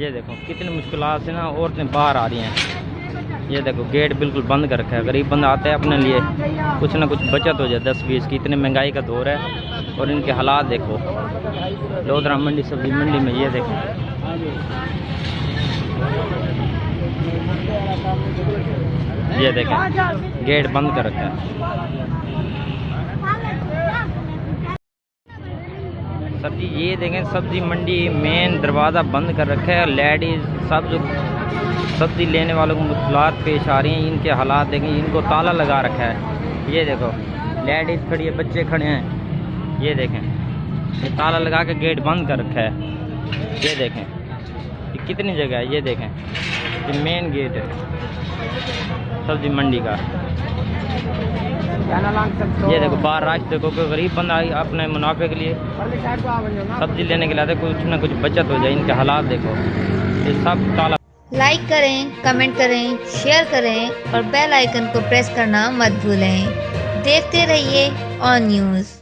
ये देखो कितनी मुश्किलात से ना औरतें बाहर आ रही हैं। ये देखो गेट बिल्कुल बंद कर रखा है। गरीब बंदा आता है अपने लिए कुछ ना कुछ बचत हो जाए 10-20 की। इतनी महंगाई का दौर है और इनके हालात देखो। लोधरा मंडी सब्जी मंडी में ये देखो, ये देखें गेट बंद कर रखा है। सब्जी ये देखें, सब्जी मंडी मेन दरवाज़ा बंद कर रखा है। लेडीज़ सब जो सब्जी लेने वालों को मुश्किलात पेश आ रही हैं। इनके हालात देखें, इनको ताला लगा रखा है। ये देखो लेडीज़ खड़ी है, बच्चे खड़े हैं। ये देखें ये ताला लगा के गेट बंद कर रखा है। ये देखें ये कितनी जगह है। ये देखें ये मेन गेट है सब्जी मंडी का। ये देखो बाहर रास्ते को कोई गरीब बंदा अपने मुनाफे के लिए सब्जी लेने के लिए आते, कुछ ना कुछ बचत हो जाए। इनके हालात देखो, ये सब ताला। लाइक करें, कमेंट करें, शेयर करें और बेल आइकन को प्रेस करना मत भूलें। देखते रहिए ऑन न्यूज़।